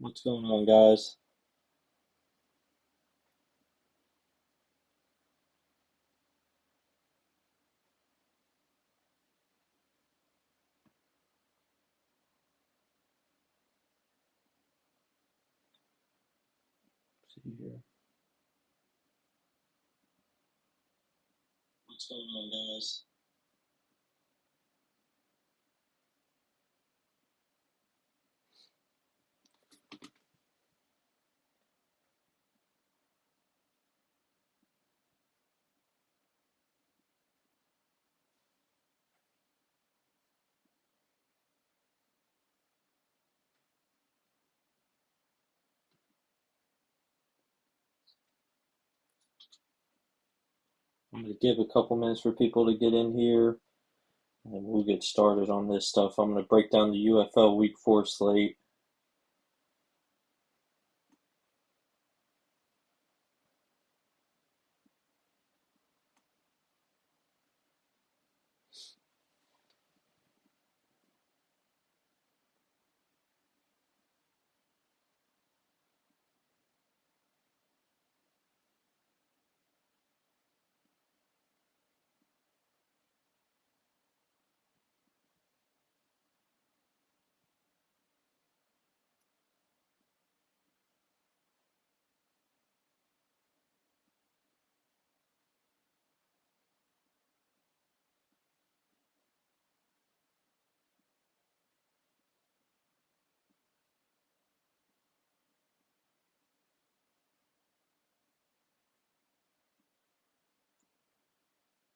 What's going on, guys? Let's see here. What's going on, guys? I'm going to give a couple minutes for people to get in here, and then we'll get started on this stuff. I'm going to break down the UFL Week 4 slate.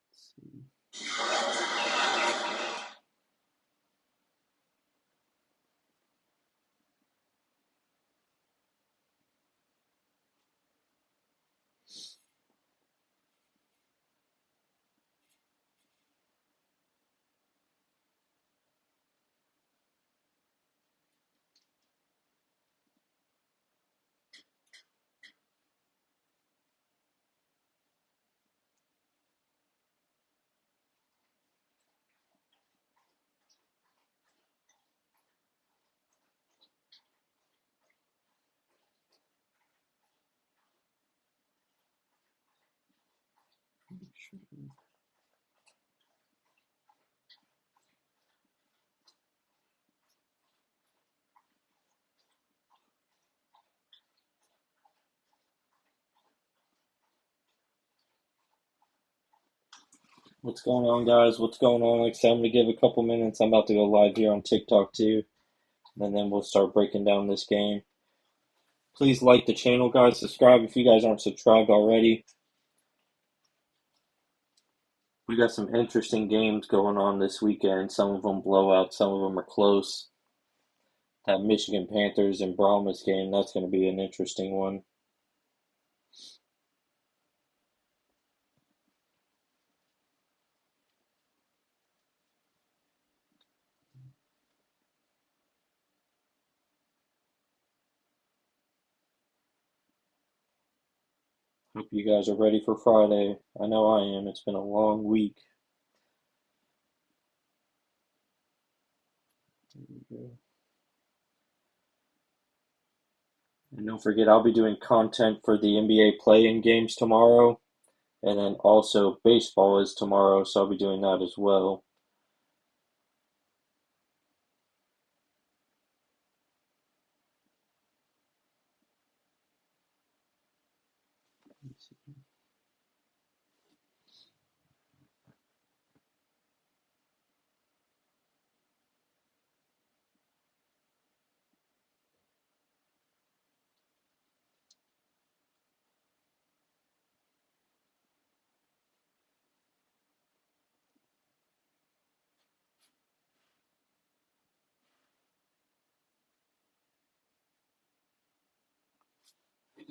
Let's see. What's going on, guys? What's going on? Like I said, I'm going to give a couple minutes. I'm about to go live here on TikTok too, and then we'll start breaking down this game. Please like the channel, guys. Subscribe if you guys aren't subscribed already. We got some interesting games going on this weekend. Some of them blowouts, some of them are close. That Michigan Panthers and Brahmas game, that's going to be an interesting one. Hope you guys are ready for Friday. I know I am. It's been a long week. There we go. And don't forget, I'll be doing content for the NBA play-in games tomorrow. And then also baseball is tomorrow, so I'll be doing that as well. Let's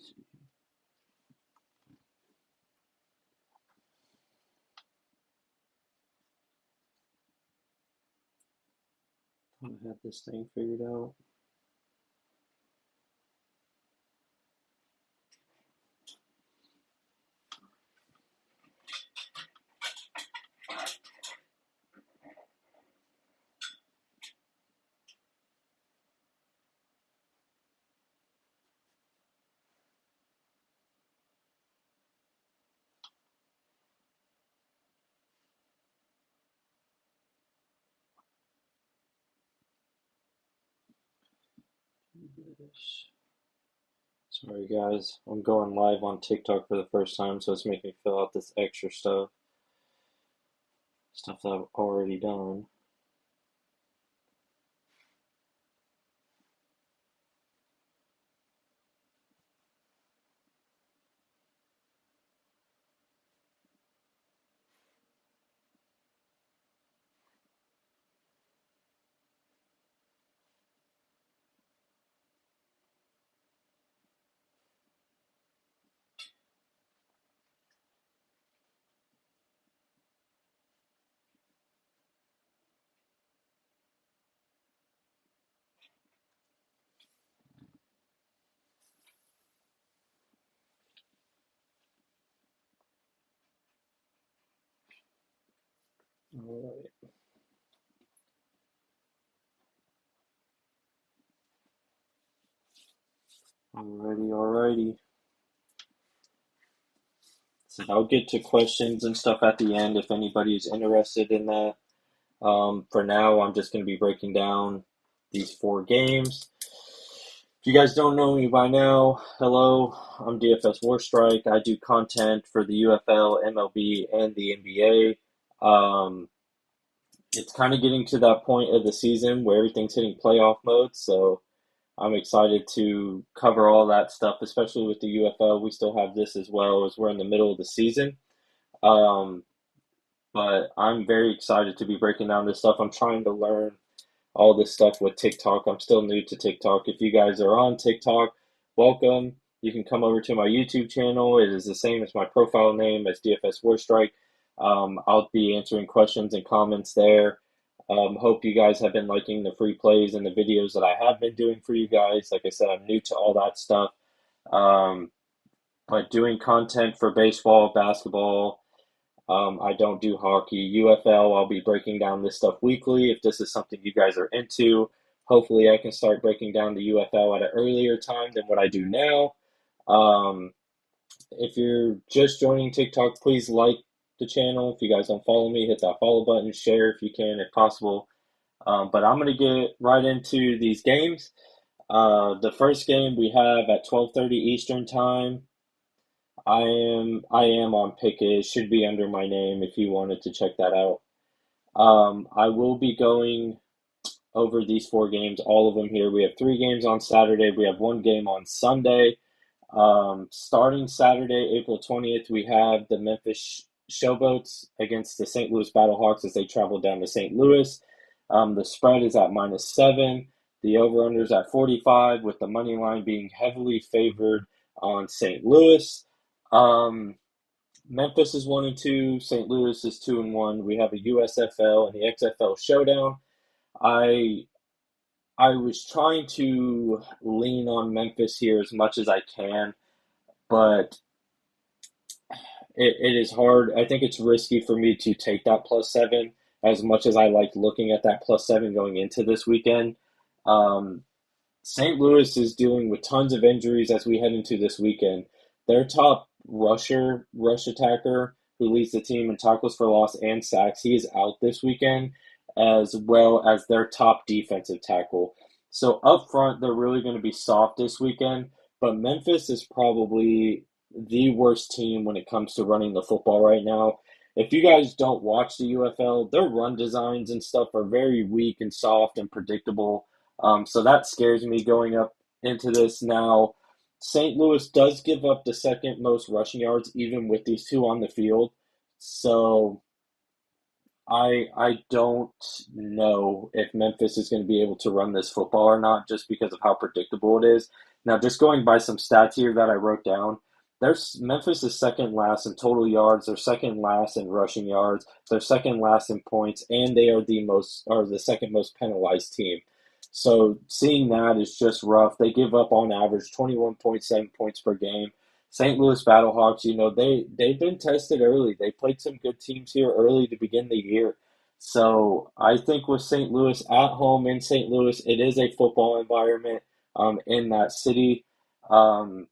see. I have this thing figured out. Sorry guys, I'm going live on TikTok for the first time, so it's making me fill out this extra stuff that I've already done. Alright, alrighty. So I'll get to questions and stuff at the end if anybody's interested in that. For now, I'm just going to be breaking down these 4 games. If you guys don't know me by now, hello, I'm DFS Warstrike. I do content for the UFL, MLB, and the NBA. It's kind of getting to that point of the season where everything's hitting playoff mode, so I'm excited to cover all that stuff, especially with the UFL. We still have this as well as we're in the middle of the season. Um, but I'm very excited to be breaking down this stuff. I'm trying to learn all this stuff with TikTok. I'm still new to TikTok. If you guys are on TikTok, welcome. You can come over to my YouTube channel. It is the same as my profile name as DFS Warstrike. I'll be answering questions and comments there. Hope you guys have been liking the free plays and the videos that I have been doing for you guys. Like I said, I'm new to all that stuff. Um, but doing content for baseball, basketball, I don't do hockey. UFL, I'll be breaking down this stuff weekly. If this is something you guys are into, hopefully I can start breaking down the UFL at an earlier time than what I do now. Um, if you're just joining TikTok, please like the channel. If you guys don't follow me, hit that follow button, share if you can, if possible. But I'm going to get right into these games. The first game we have at 12:30 Eastern time. I am on Picket. It should be under my name if you wanted to check that out. I will be going over these 4 games, all of them here. We have 3 games on Saturday. We have 1 game on Sunday. Starting Saturday, April 20th, we have the Memphis Showboats against the St. Louis Battlehawks as they travel down to St. Louis. The spread is at -7. The over-under is at 45, with the money line being heavily favored on St. Louis. Um, Memphis is 1-2. St. Louis is 2-1. We have a USFL and the XFL showdown. I I was trying to lean on Memphis here as much as I can, but it is hard. I think it's risky for me to take that +7 as much as I like looking at that +7 going into this weekend. Um, St. Louis is dealing with tons of injuries as we head into this weekend. Their top rush attacker, who leads the team in tackles for loss and sacks, he is out this weekend, as well as their top defensive tackle. So up front, they're really going to be soft this weekend, but Memphis is probably the worst team when it comes to running the football right now. If you guys don't watch the UFL, their run designs and stuff are very weak and soft and predictable. So that scares me going up into this now. St. Louis does give up the second most rushing yards, even with these 2 on the field. So I don't know if Memphis is going to be able to run this football or not, just because of how predictable it is. Now, just going by some stats here that I wrote down, there's Memphis is second last in total yards. They're second last in rushing yards. They're second last in points, and they are the second most penalized team. So seeing that is just rough. They give up on average 21.7 points per game. St. Louis Battlehawks, they've been tested early. They played some good teams here early to begin the year. So I think with St. Louis at home in St. Louis, it is a football environment in that city. Um,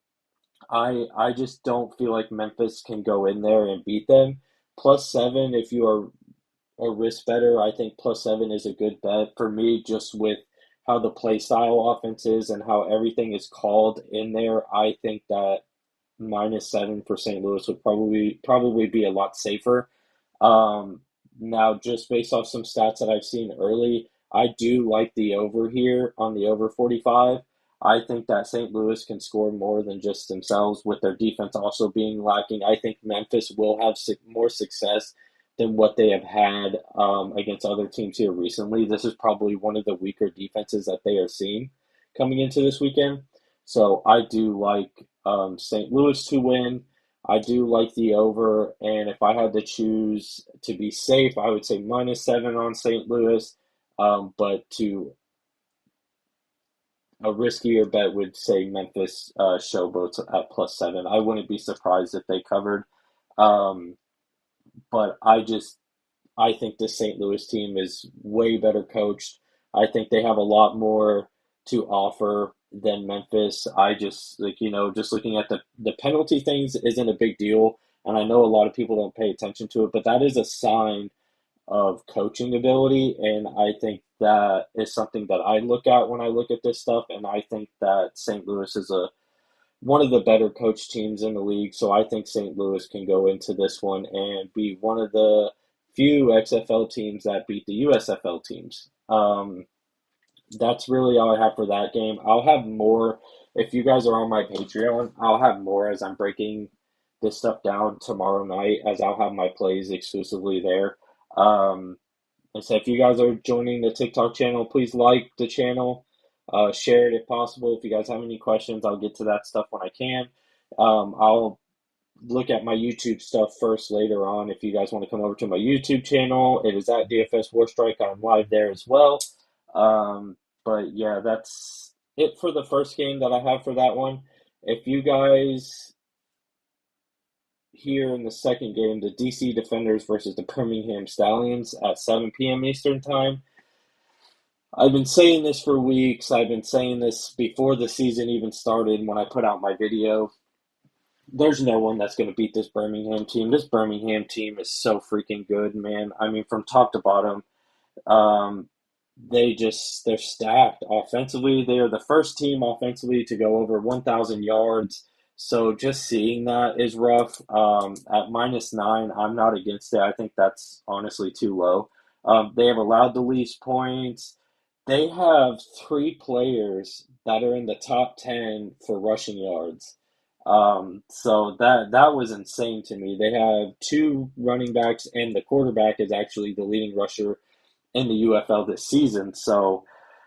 I just don't feel like Memphis can go in there and beat them. +7, if you are a risk better, I think +7 is a good bet for me, just with how the play style offense is and how everything is called in there, I think that -7 for St. Louis would probably be a lot safer. Um, Now, just based off some stats that I've seen early, I do like the over here on the over 45. I think that St. Louis can score more than just themselves with their defense also being lacking. I think Memphis will have more success than what they have had against other teams here recently. This is probably one of the weaker defenses that they are seeing coming into this weekend. So I do like St. Louis to win. I do like the over, and if I had to choose to be safe, I would say -7 on St. Louis. But to a riskier bet would say Memphis showboats at +7. I wouldn't be surprised if they covered. Um, but I think this St. Louis team is way better coached. I think they have a lot more to offer than Memphis. I just like, just looking at the penalty things isn't a big deal. And I know a lot of people don't pay attention to it, but that is a sign of coaching ability. And I think that is something that I look at when I look at this stuff. And I think that St. Louis is one of the better coach teams in the league. So I think St. Louis can go into this one and be one of the few XFL teams that beat the USFL teams. That's really all I have for that game. I'll have more if you guys are on my Patreon. I'll have more as I'm breaking this stuff down tomorrow night, as I'll have my plays exclusively there. Um, and so if you guys are joining the TikTok channel, please like the channel, share it if possible. If you guys have any questions, I'll get to that stuff when I can. I'll look at my YouTube stuff first later on. If you guys want to come over to my YouTube channel, it is at DFS War Strike. I'm live there as well. But yeah, that's it for the first game that I have for that one. If you guys here in the second game, the DC Defenders versus the Birmingham Stallions at 7 p.m. Eastern Time. I've been saying this for weeks. I've been saying this before the season even started when I put out my video. There's no one that's going to beat this Birmingham team. This Birmingham team is so freaking good, man. I mean, from top to bottom, um, they're stacked offensively. They are the first team offensively to go over 1,000 yards. So just seeing that is rough. At -9, I'm not against it. I think that's honestly too low. They have allowed the least points. They have three players that are in the top 10 for rushing yards. So that was insane to me. They have two running backs, and the quarterback is actually the leading rusher in the UFL this season. So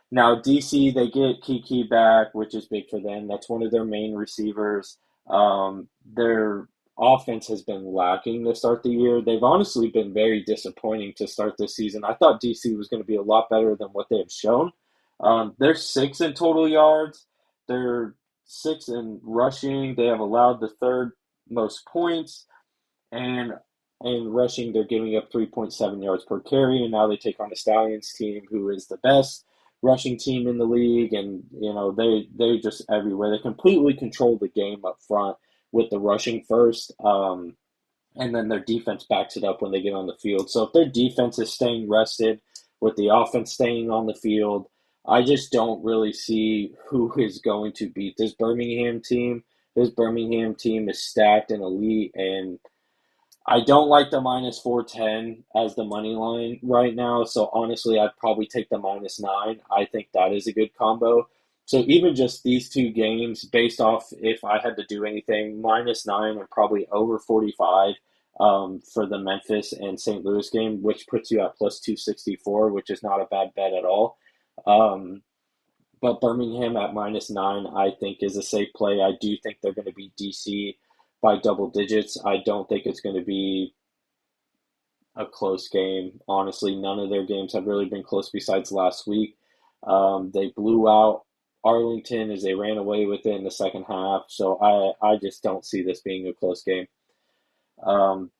now DC, they get Kiki back, which is big for them. That's one of their main receivers. Their offense has been lacking to start the year. They've honestly been very disappointing to start this season. I thought DC was going to be a lot better than what they have shown. They're sixth in total yards. They're sixth in rushing. They have allowed the third most points. And in rushing, they're giving up 3.7 yards per carry, and now they take on the Stallions team, who is the best rushing team in the league, and they're just everywhere. They completely control the game up front with the rushing first, and then their defense backs it up when they get on the field. So if their defense is staying rested with the offense staying on the field, I just don't really see who is going to beat this Birmingham team. This Birmingham team is stacked and elite, and I don't like the -410 as the money line right now. So honestly, I'd probably take the -9. I think that is a good combo. So even just these two games, based off if I had to do anything, -9 and probably over 45 for the Memphis and St. Louis game, which puts you at +264, which is not a bad bet at all. Um, but Birmingham at -9, I think, is a safe play. I do think they're going to beat DC by double digits. I don't think it's going to be a close game. Honestly, none of their games have really been close besides last week. They blew out Arlington as they ran away with it in the second half. So I just don't see this being a close game.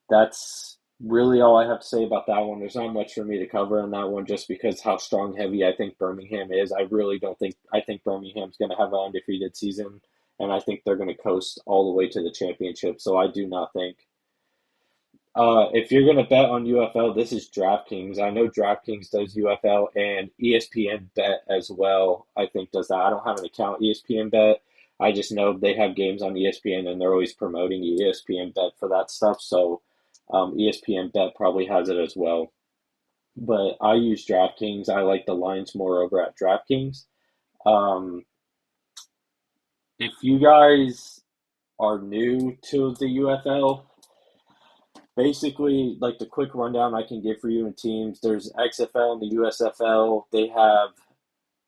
That's really all I have to say about that one. There's not much for me to cover on that one just because how strong heavy I think Birmingham is. I think Birmingham's going to have an undefeated season, and I think they're going to coast all the way to the championship. So I do not think If you're gonna bet on UFL, this is DraftKings. I know DraftKings does UFL and ESPN Bet as well. I think does that. I don't have an account ESPN Bet. I just know they have games on ESPN and they're always promoting ESPN Bet for that stuff. So ESPN Bet probably has it as well. But I use DraftKings. I like the lines more over at DraftKings. Um, if you guys are new to the UFL, basically, like the quick rundown I can give for you in teams, there's XFL and the USFL. They have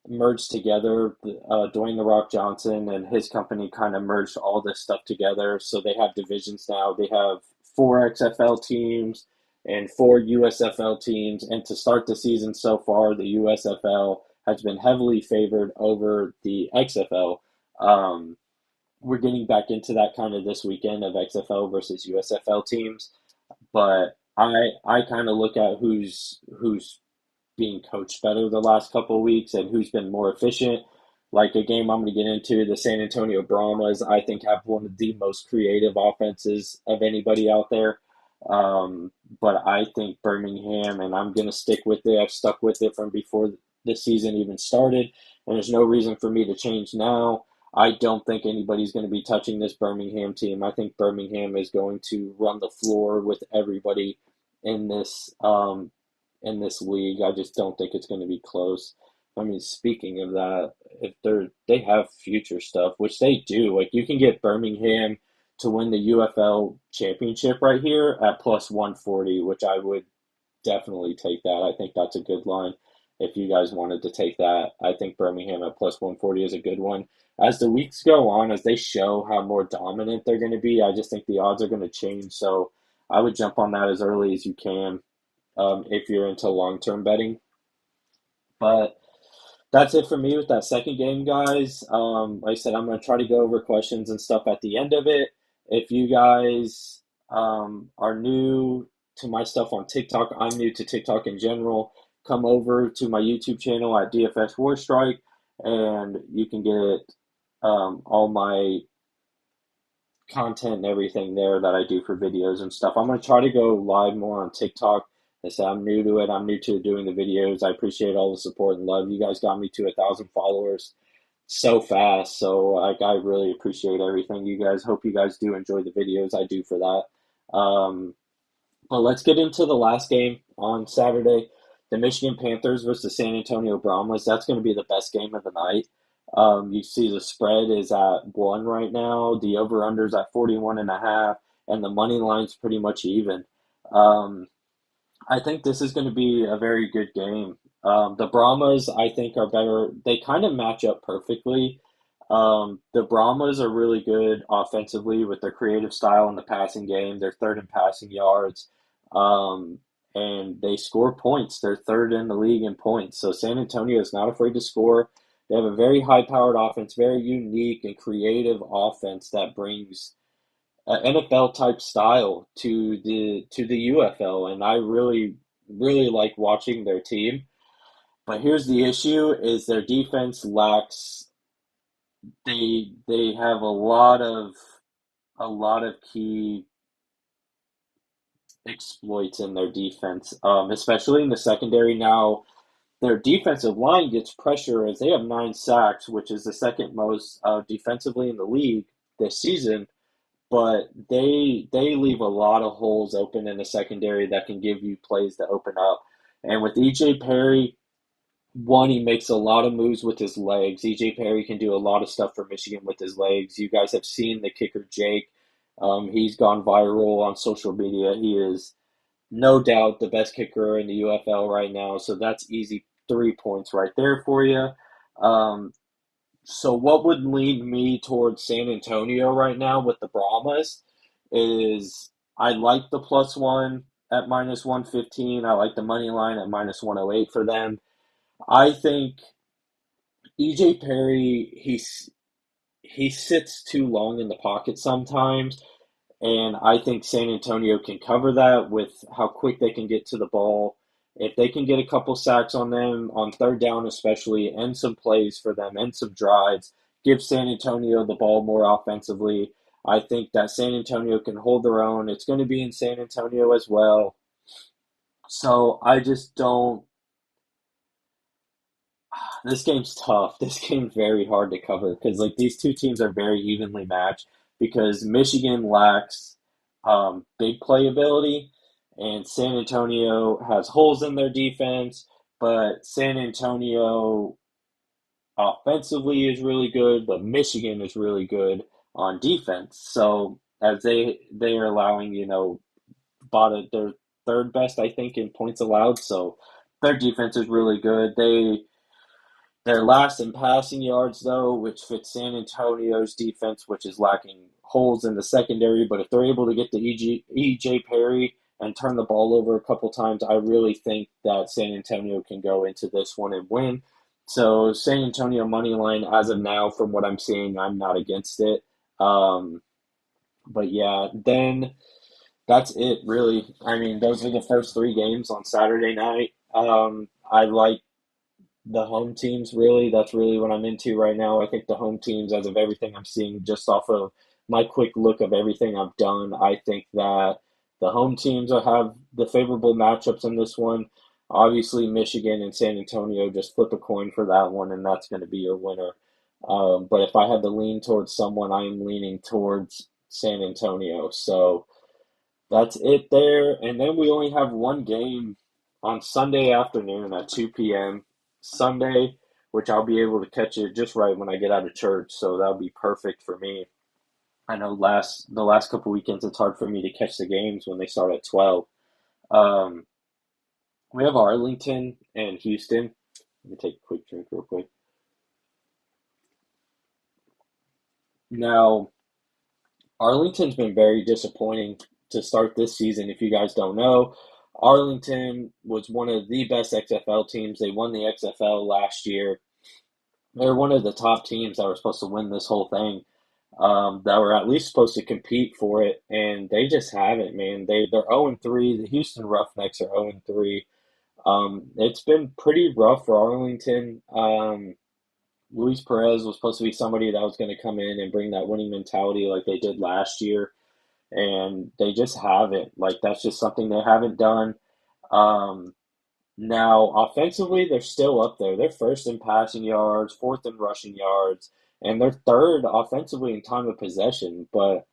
merged together. Dwayne The Rock Johnson and his company kind of merged all this stuff together. So they have divisions now. They have four XFL teams and four USFL teams. And to start the season so far, the USFL has been heavily favored over the XFL. Um, we're getting back into that kind of this weekend of XFL versus USFL teams, but I kind of look at who's being coached better the last couple of weeks and who's been more efficient. Like a game I'm going to get into, the San Antonio Brahmas, I think have one of the most creative offenses of anybody out there. But I think Birmingham, and I'm going to stick with it. I've stuck with it from before the season even started, and there's no reason for me to change now. I don't think anybody's going to be touching this Birmingham team. I think Birmingham is going to run the floor with everybody in this league. I just don't think it's going to be close. I mean, speaking of that, if they have future stuff, which they do, like you can get Birmingham to win the UFL championship right here at plus 140, which I would definitely take that. I think that's a good line. If you guys wanted to take that, I think Birmingham at plus 140 is a good one. As the weeks go on, as they show how more dominant they're going to be, I just think the odds are going to change. So I would jump on that as early as you can if you're into long term betting. But that's it for me with that second game, guys. Like I said, I'm going to try to go over questions and stuff at the end of it. If you guys are new to my stuff on TikTok, I'm new to TikTok in general. Come over to my YouTube channel at DFS Warstrike, and you can get all my content and everything there that I do for videos and stuff. I'm going to try to go live more on TikTok. I said I'm new to it. I'm new to doing the videos. I appreciate all the support and love. You guys got me to 1,000 followers so fast. So like I really appreciate everything. You guys hope you guys do enjoy the videos I do for that. But let's get into the last game on Saturday. The Michigan Panthers versus the San Antonio Brahmas. That's going to be the best game of the night. You see the spread is at 1 right now. The over-under's at 41.5, and the money line's pretty much even. Um, I think this is going to be a very good game. The Brahmas, I think, are better. They kind of match up perfectly. The Brahmas are really good offensively with their creative style in the passing game. They're third in passing yards, um, and they score points. They're third in the league in points. So San Antonio is not afraid to score. They have a very high-powered offense, very unique and creative offense that brings NFL type style to the UFL, and I really like watching their team. But here's the issue: is their defense lacks. They have a lot of key exploits in their defense, especially in the secondary. Now their defensive line gets pressure as they have 9 sacks, which is the second most defensively in the league this season. But they leave a lot of holes open in the secondary that can give you plays to open up. And with EJ Perry, one, he makes a lot of moves with his legs. EJ Perry can do a lot of stuff for Michigan with his legs. You guys have seen the kicker Jake. He's gone viral on social media. He is no doubt the best kicker in the UFL right now. So that's easy 3 points right there for you. Um, so what would lead me towards San Antonio right now with the Brahmas is I like the plus one at minus 115. I like the money line at minus 108 for them. I think EJ Perry he sits too long in the pocket sometimes, and I think San Antonio can cover that with how quick they can get to the ball. If they can get a couple sacks on them on third down, especially, and some plays for them and some drives, give San Antonio the ball more offensively. I think that San Antonio can hold their own. It's going to be in San Antonio as well. So I just don't. This game's tough. This game's very hard to cover because like these two teams are very evenly matched because Michigan lacks big playability and San Antonio has holes in their defense, but San Antonio offensively is really good, but Michigan is really good on defense. So as they are allowing, their third best, I think, in points allowed. So their defense is really good. They're last in passing yards, though, which fits San Antonio's defense, which is lacking holes in the secondary. But if they're able to get to EJ Perry and turn the ball over a couple times, I really think that San Antonio can go into this one and win. So San Antonio money line, as of now, from what I'm seeing, I'm not against it. Um, but yeah, then that's it, really. I mean, those are the first three games on Saturday night. I like the home teams, really. That's really what I'm into right now. I think the home teams, as of everything I'm seeing, just off of my quick look of everything I've done, I think that the home teams will have the favorable matchups in this one. Obviously, Michigan and San Antonio just flip a coin for that one, and that's going to be your winner. But if I had to lean towards someone, I am leaning towards San Antonio. So that's it there. And then we only have one game on Sunday afternoon at 2 p.m. Sunday, which I'll be able to catch it just right when I get out of church. So that'll be perfect for me. I know the last couple weekends it's hard for me to catch the games when they start at 12. Um, we have Arlington and Houston. Let me take a quick drink real quick. Now, Arlington's been very disappointing to start this season. If you guys don't know, Arlington was one of the best XFL teams. They won the XFL last year. They're one of the top teams that were supposed to win this whole thing, that were at least supposed to compete for it, and they just haven't, man. They're 0-3. The Houston Roughnecks are 0-3. It's been pretty rough for Arlington. Luis Perez was supposed to be somebody that was going to come in and bring that winning mentality like they did last year, and they just haven't. Like that's just something they haven't done. Um, Now offensively, they're still up there. They're first in passing yards, fourth in rushing yards, and they're third offensively in time of possession. But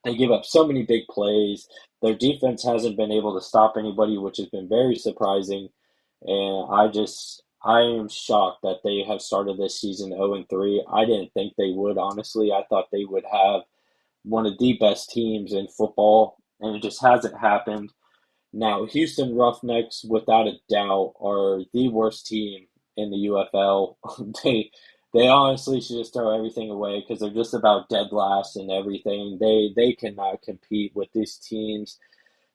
they give up so many big plays. Their defense hasn't been able to stop anybody, which has been very surprising. And I am shocked that they have started this season 0-3. I didn't think they would, honestly. I thought they would have one of the best teams in football, and it just hasn't happened. Now, Houston Roughnecks, without a doubt, are the worst team in the UFL. They they honestly should just throw everything away because they're just about dead last in everything. They cannot compete with these teams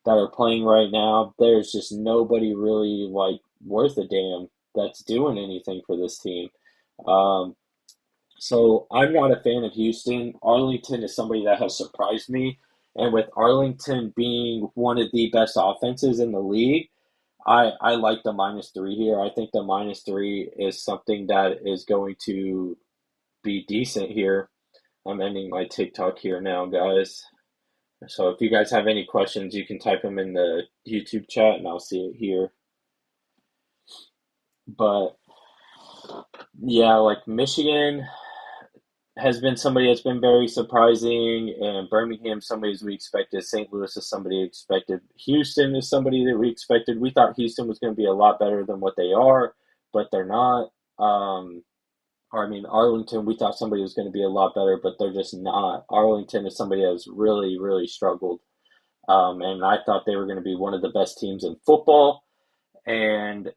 that are playing right now. There's just nobody really like worth a damn that's doing anything for this team. Um, so I'm not a fan of Houston. Arlington is somebody that has surprised me. And with Arlington being one of the best offenses in the league, I like the -3 here. I think the -3 is something that is going to be decent here. I'm ending my TikTok here now, guys. So if you guys have any questions, you can type them in the YouTube chat and I'll see it here. But yeah, like Michigan has been somebody that's been very surprising, and Birmingham somebody as we expected. St. Louis is somebody expected. Houston is somebody that we expected. We thought Houston was going to be a lot better than what they are, but they're not. Or I mean, Arlington, we thought somebody was going to be a lot better, but they're just not. Arlington is somebody that's really, really struggled. And I thought they were going to be one of the best teams in football. And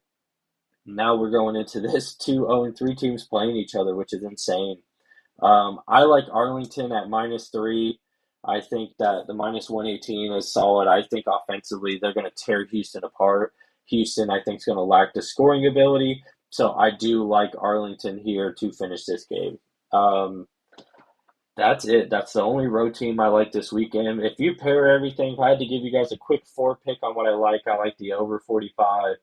now we're going into this two 0-3 teams playing each other, which is insane. I like Arlington at -3. I think that the -118 is solid. I think offensively they're going to tear Houston apart. Houston, I think, is going to lack the scoring ability. So I do like Arlington here to finish this game. Um, that's it. That's the only road team I like this weekend. If you pair everything, if I had to give you guys a quick four pick on what I like the over 45.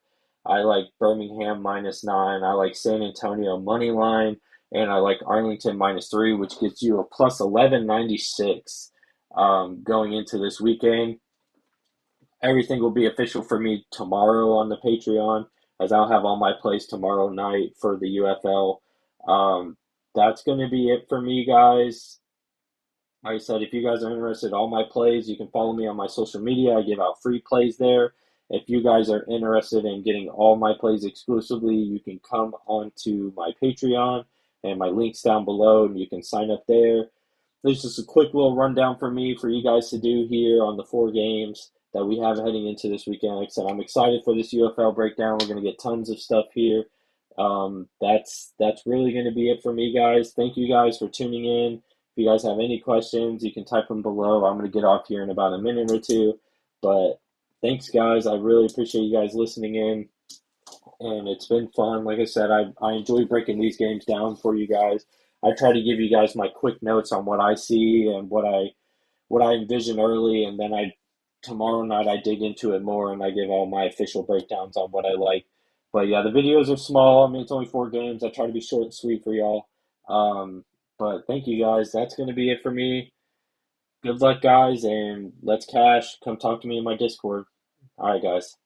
I like Birmingham -9. I like San Antonio money line. and I like Arlington -3, which gives you a plus 1196 going into this weekend. Everything will be official for me tomorrow on the Patreon, as I'll have all my plays tomorrow night for the UFL. That's going to be it for me, guys. Like I said, if you guys are interested in all my plays, you can follow me on my social media. I give out free plays there. If you guys are interested in getting all my plays exclusively, you can come onto my Patreon, and my link's down below, and you can sign up there. There's just a quick little rundown for me for you guys to do here on the 4 games that we have heading into this weekend. Like I said, I'm excited for this UFL breakdown. We're going to get tons of stuff here. That's really going to be it for me, guys. Thank you guys for tuning in. If you guys have any questions, you can type them below. I'm going to get off here in about a minute or two. But thanks, guys. I really appreciate you guys listening in, and it's been fun. Like I said, I enjoy breaking these games down for you guys. I try to give you guys my quick notes on what I see and what I envision early, and then tomorrow night I dig into it more and I give all my official breakdowns on what I like. But yeah, the videos are small. I mean, it's only 4 games. I try to be short and sweet for y'all. But thank you guys. That's going to be it for me. Good luck, guys, and let's cash. Come talk to me in my Discord. All right, guys.